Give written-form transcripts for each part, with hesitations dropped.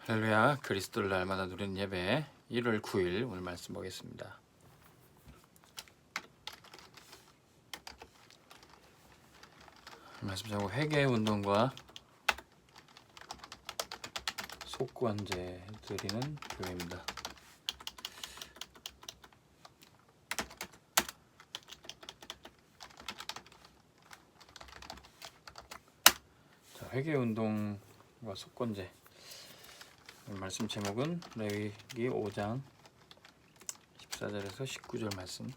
할렐루야. 그리스도를 날마다 누리는 예배 1월 9일 오늘 말씀 보겠습니다. 말씀 제목 회개의 운동과 속건제 드리는 교회입니다. 자, 회개의 운동과 속건제. 말씀 제목은 레위기 5장 14절에서 19절 말씀.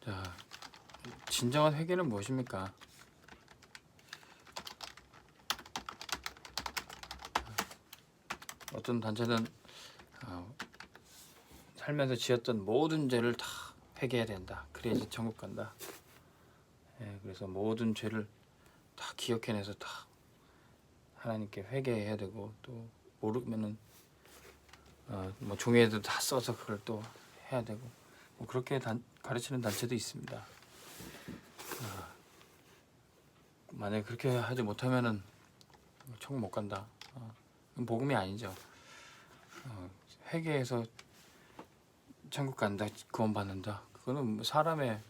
자, 진정한 회개는 무엇입니까? 어떤 단체는 살면서 지었던 모든 죄를 다 회개해야 된다. 그래야지 천국 간다. 그래서 모든 죄를 다 기억해내서 다 하나님께 회개해야 되고, 또 모르면은 뭐 종이에도 다 써서 그걸 또 해야 되고, 뭐 그렇게 가르치는 단체도 있습니다. 만약에 그렇게 하지 못하면은 천국 못 간다. 그건 복음이 아니죠. 회개해서 천국 간다, 구원 받는다. 그거는 사람의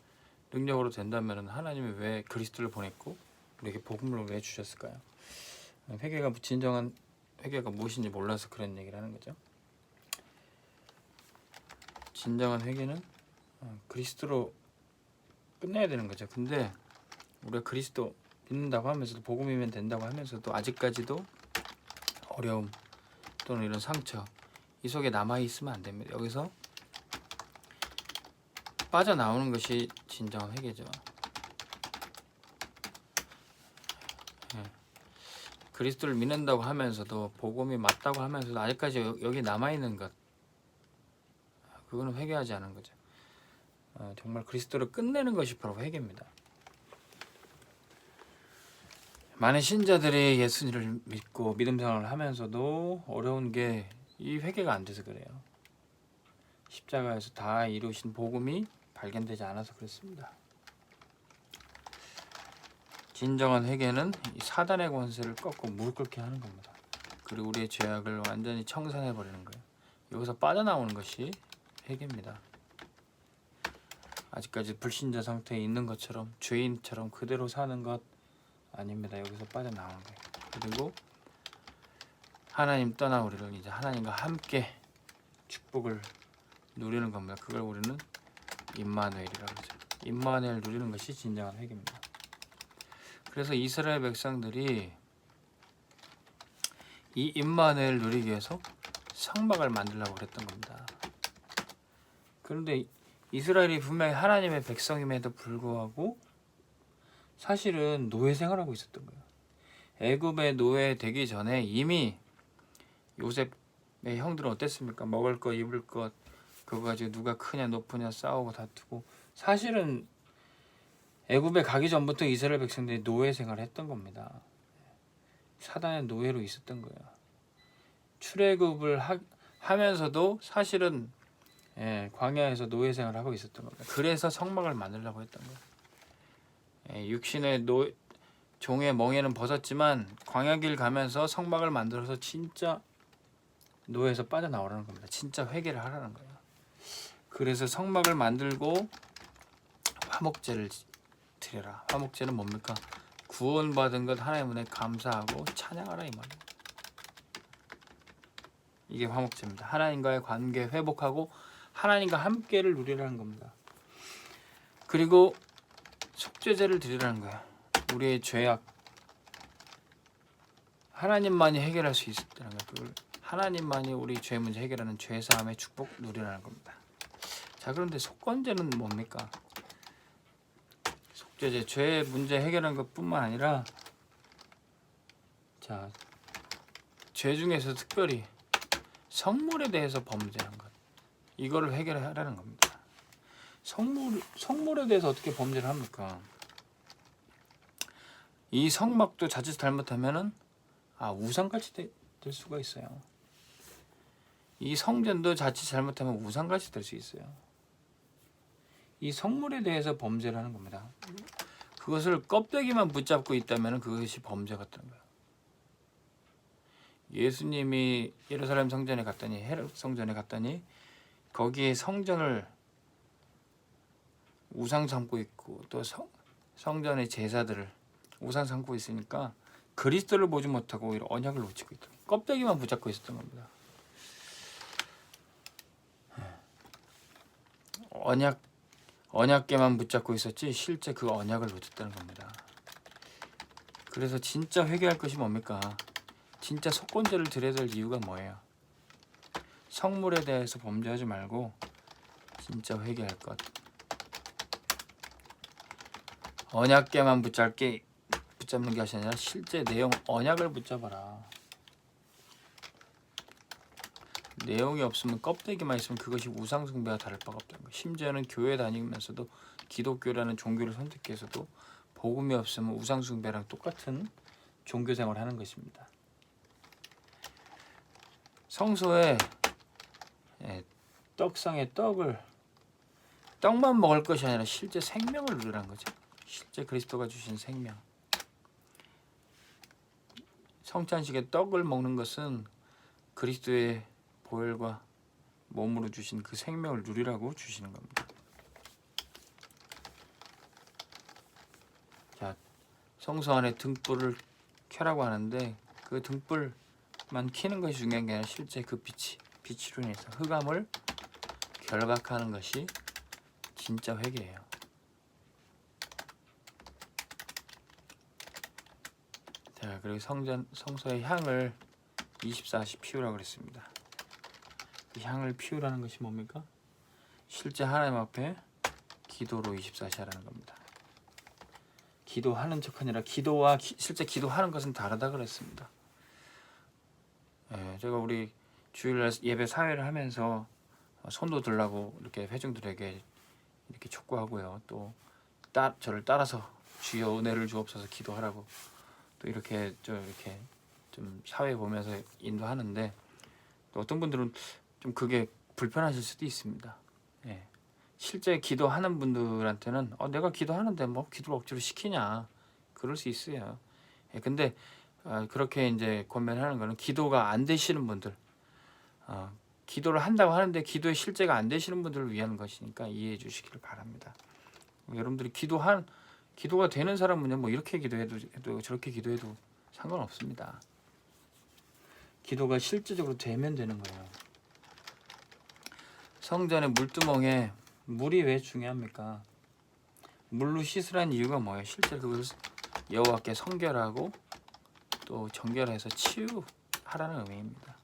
능력으로 된다면은 하나님이 왜 그리스도를 보냈고 우리에게 복음을 왜 주셨을까요? 회개가 진정한 회개가 무엇인지 몰라서 그런 얘기를 하는 거죠. 진정한 회개는 그리스도로 끝내야 되는 거죠. 근데 우리가 그리스도 믿는다고 하면서도, 복음이면 된다고 하면서도 아직까지도 어려움 또는 이런 상처 이 속에 남아 있으면 안 됩니다. 여기서 빠져나오는 것이 진정한 회개죠. 그리스도를 믿는다고 하면서도, 복음이 맞다고 하면서도 아직까지 여기 남아있는 것, 그거는 회개하지 않은 거죠. 정말 그리스도를 끝내는 것이 바로 회개입니다. 많은 신자들이 예수님을 믿고 믿음 생활을 하면서도 어려운 게 이 회개가 안 돼서 그래요. 십자가에서 다 이루신 복음이 발견되지 않아서 그렇습니다. 진정한 회개는 이 사단의 권세를 꺾고 무릎 꿇게 하는 겁니다. 그리고 우리의 죄악을 완전히 청산해 버리는 거예요. 여기서 빠져나오는 것이 회개입니다. 아직까지 불신자 상태에 있는 것처럼, 죄인처럼 그대로 사는 것 아닙니다. 여기서 빠져나오는 거예요. 그리고 하나님 떠나 우리를 이제 하나님과 함께 축복을 누리는 겁니다. 그걸 우리는 임마누엘이라고 하죠. 임마누엘 누리는 것이 진정한 회개입니다. 그래서 이스라엘 백성들이 이 임마누엘 누리기 위해서 성막을 만들려고 그랬던 겁니다. 그런데 이스라엘이 분명히 하나님의 백성임에도 불구하고 사실은 노예 생활하고 있었던 거예요. 애굽의 노예 되기 전에 이미 요셉의 형들은 어땠습니까? 먹을 것, 입을 것, 그거 가지고 누가 크냐 높으냐 싸우고 다투고, 사실은 애굽에 가기 전부터 이스라엘 백성들이 노예 생활을 했던 겁니다. 사단의 노예로 있었던 거예요. 출애굽을 하면서도 사실은 광야에서 노예 생활을 하고 있었던 겁니다. 그래서 성막을 만들려고 했던 거예요. 육신의 종의 멍에는 벗었지만 광야길 가면서 성막을 만들어서 진짜 노예에서 빠져나오라는 겁니다. 진짜 회개를 하라는 거예요. 그래서 성막을 만들고 화목제를 드려라. 화목제는 뭡니까? 구원받은 것 하나님 은혜에 감사하고 찬양하라 이 말이에요. 이게 화목제입니다. 하나님과의 관계 회복하고 하나님과 함께를 누리라는 겁니다. 그리고 속죄제를 드리라는 거예요. 우리의 죄악 하나님만이 해결할 수 있다는 거예요. 그걸 하나님만이 우리 죄 문제 해결하는 죄사함의 축복 누리라는 겁니다. 자, 그런데 속건제는 뭡니까? 속죄제, 죄 문제 해결하는 것뿐만 아니라, 자, 죄 중에서 특별히 성물에 대해서 범죄한 것, 이거를 해결하라는 겁니다. 성물에 대해서 어떻게 범죄를 합니까? 이 성막도 자칫 잘못하면은 우상같이 될 수가 있어요. 이 성전도 자칫 잘못하면 우상같이 될 수 있어요. 이 성물에 대해서 범죄를 하는 겁니다. 그것을 껍데기만 붙잡고 있다면 그것이 범죄 같다는 거예요. 예수님이 예루살렘 성전에 갔더니 헤롯 성전에 갔더니 거기에 성전을 우상 삼고 있고 또 성전의 제사들을 우상 삼고 있으니까 그리스도를 보지 못하고 오히려 언약을 놓치고 있다. 껍데기만 붙잡고 있었던 겁니다. 언약계만 붙잡고 있었지 실제 그 언약을 놓쳤다는 겁니다. 그래서 진짜 회개할 것이 뭡니까? 진짜 속건제를 드려야 될 이유가 뭐예요? 성물에 대해서 범죄하지 말고 진짜 회개할 것. 언약계만 붙잡는 것이 아니라 실제 내용 언약을 붙잡아라. 내용이 없으면 껍데기만 있으면 그것이 우상숭배와 다를 바가 없다는 거예요. 심지어는 교회 다니면서도 기독교라는 종교를 선택해서도 복음이 없으면 우상숭배랑 똑같은 종교생활을 하는 것입니다. 성소에 떡상에 떡만 먹을 것이 아니라 실제 생명을 누리라는 거죠. 실제 그리스도가 주신 생명. 성찬식에 떡을 먹는 것은 그리스도의 보혈과 몸으로 주신 그 생명을 누리라고 주시는 겁니다. 자, 성소 안에 등불을 켜라고 하는데 그 등불만 켜는 것이 중요한 게 아니라 실제 그 빛으로 인해서 흑암을 결박하는 것이 진짜 회개예요. 자, 그리고 성소의 향을 24시 피우라고 그랬습니다. 이 향을 피우라는 것이 뭡니까? 실제 하나님 앞에 기도로 24시 하라는 겁니다. 기도하는 척 아니라 기도와 실제 기도하는 것은 다르다 그랬습니다. 제가 우리 주일날 예배 사회를 하면서 손도 들라고 이렇게 회중들에게 이렇게 촉구하고요. 또 저를 따라서 주여 은혜를 주옵소서 기도하라고 또 이렇게 좀 사회 보면서 인도하는데 또 어떤 분들은 좀 그게 불편하실 수도 있습니다. 실제 기도하는 분들한테는 내가 기도하는데 뭐 기도를 억지로 시키냐 그럴 수 있어요. 근데 그렇게 이제 권면하는 거는 기도가 안 되시는 분들, 기도를 한다고 하는데 기도의 실제가 안 되시는 분들을 위한 것이니까 이해해 주시기를 바랍니다. 여러분들이 기도가 되는 사람은요, 뭐 이렇게 기도해도 저렇게 기도해도 상관없습니다. 기도가 실제적으로 되면 되는 거예요. 성전의 물두멍에 물이 왜 중요합니까? 물로 씻으라는 이유가 뭐예요? 실제 그것을 여호와께 성결하고 또 정결해서 치유하라는 의미입니다.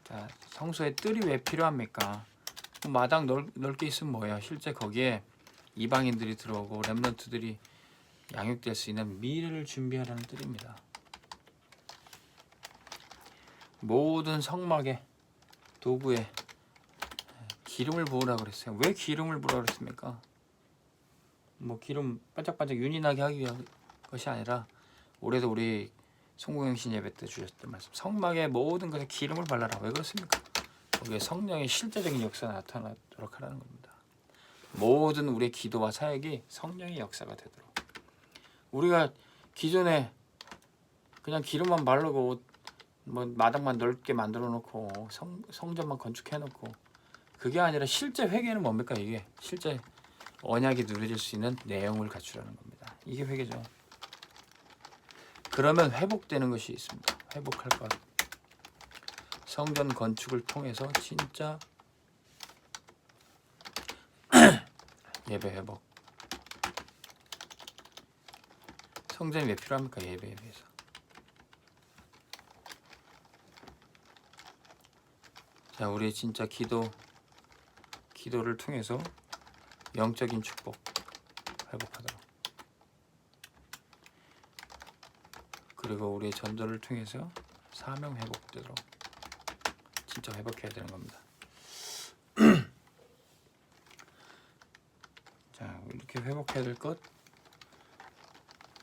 자, 성소에 뜰이 왜 필요합니까? 마당 넓게 있으면 뭐예요? 실제 거기에 이방인들이 들어오고 렘넌트들이 양육될 수 있는 미래를 준비하라는 뜰입니다. 모든 성막에 도구에 기름을 부으라고 그랬어요. 왜 기름을 부으라고 그랬습니까? 뭐 기름 반짝반짝 윤이 나게 하기 위한 것이 아니라 올해도 우리 송구영신 예배 때 주셨던 말씀, 성막의 모든 것에 기름을 발라라. 왜 그렇습니까? 거기에 성령의 실제적인 역사가 나타나도록 하라는 겁니다. 모든 우리의 기도와 사역이 성령의 역사가 되도록. 우리가 기존에 그냥 기름만 바르고 뭐 마당만 넓게 만들어 놓고 성전만 건축해 놓고 그게 아니라 실제 회개는 뭡니까? 이게 실제 언약이 누려질 수 있는 내용을 갖추라는 겁니다. 이게 회개죠. 그러면 회복되는 것이 있습니다. 회복할 것. 성전 건축을 통해서 진짜 예배 회복. 성전이 왜 필요합니까? 예배에 비해서. 자, 우리 진짜 기도를 통해서 영적인 축복 회복하도록. 그리고 우리의 전도를 통해서 사명 회복되도록 진짜 회복해야 되는 겁니다. 자, 이렇게 회복해야 될 것.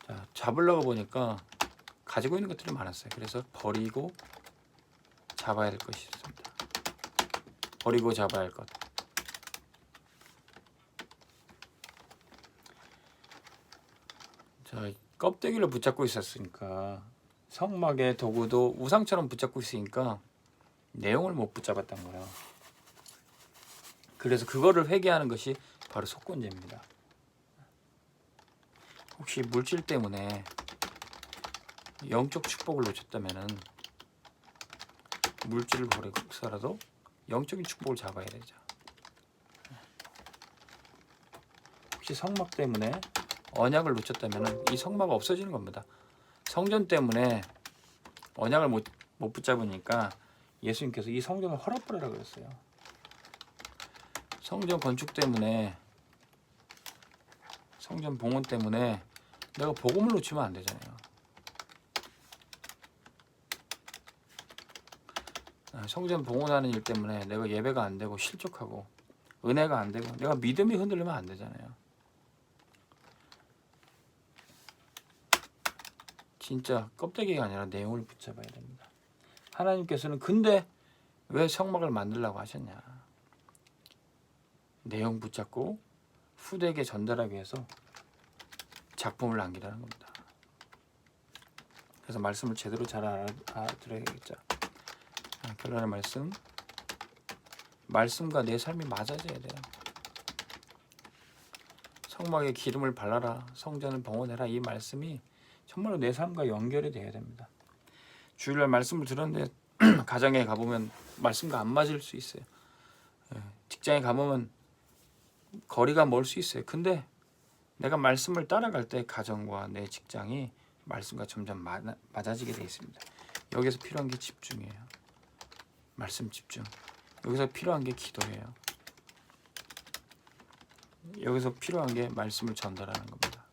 자, 잡으려고 보니까 가지고 있는 것들이 많았어요. 그래서 버리고 잡아야 될 것이 있습니다. 버리고 잡아야 할 것. 껍데기를 붙잡고 있었으니까, 성막의 도구도 우상처럼 붙잡고 있으니까 내용을 못 붙잡았던 거예요. 그래서 그거를 회개하는 것이 바로 속건제입니다. 혹시 물질 때문에 영적 축복을 놓쳤다면은 물질을 버리고서라도 영적인 축복을 잡아야 되죠. 혹시 성막 때문에 언약을 놓쳤다면은 이 성막이 없어지는 겁니다. 성전 때문에 언약을 못 붙잡으니까 예수님께서 이 성전을 헐어버리라 그랬어요. 성전 건축 때문에, 성전 봉헌 때문에 내가 복음을 놓치면 안 되잖아요. 성전 봉헌하는 일 때문에 내가 예배가 안 되고 실족하고 은혜가 안 되고 내가 믿음이 흔들리면 안 되잖아요. 진짜 껍데기가 아니라 내용을 붙잡아야 됩니다. 하나님께서는 근데 왜 성막을 만들라고 하셨냐? 내용 붙잡고 후대에게 전달하기 위해서 작품을 남기라는 겁니다. 그래서 말씀을 제대로 잘 알아들어야겠죠. 결론의 말씀, 말씀과 내 삶이 맞아져야 돼요. 성막에 기름을 발라라, 성전을 봉헌해라, 이 말씀이 정말로 내 삶과 연결이 돼야 됩니다. 주일날 말씀을 들었는데 가정에 가보면 말씀과 안 맞을 수 있어요. 직장에 가보면 거리가 멀 수 있어요. 근데 내가 말씀을 따라갈 때 가정과 내 직장이 말씀과 점점 맞아지게 돼 있습니다. 여기서 필요한 게 집중이에요. 말씀 집중. 여기서 필요한 게 기도예요. 여기서 필요한 게 말씀을 전달하는 겁니다.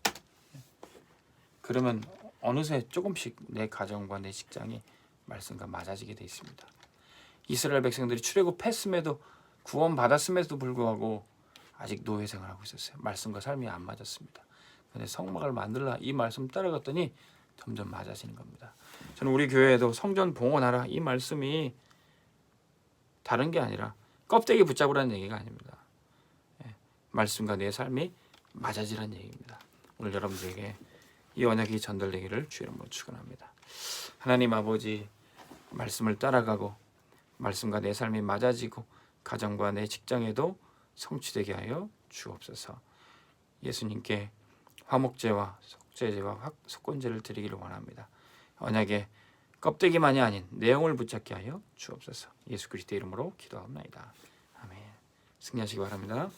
그러면 어느새 조금씩 내 가정과 내 직장이 말씀과 맞아지게 돼 있습니다. 이스라엘 백성들이 출애굽했음에도 구원 받았음에도 불구하고 아직 노예 생활하고 있었어요. 말씀과 삶이 안 맞았습니다. 근데 성막을 만들라 이 말씀 따라갔더니 점점 맞아지는 겁니다. 저는 우리 교회에도 성전 봉헌하라 이 말씀이 다른 게 아니라 껍데기 붙잡으라는 얘기가 아닙니다. 말씀과 내 삶이 맞아지라는 얘기입니다. 오늘 여러분들에게 이 언약이 전달되기를 주의 이름으로 축원합니다. 하나님 아버지, 말씀을 따라가고 말씀과 내 삶이 맞아지고 가정과 내 직장에도 성취되게 하여 주옵소서. 예수님께 화목제와 속죄제와 속건제를 드리기를 원합니다. 언약의 껍데기만이 아닌 내용을 붙잡게 하여 주옵소서. 예수 그리스도의 이름으로 기도합니다. 아멘. 승리하시기 바랍니다.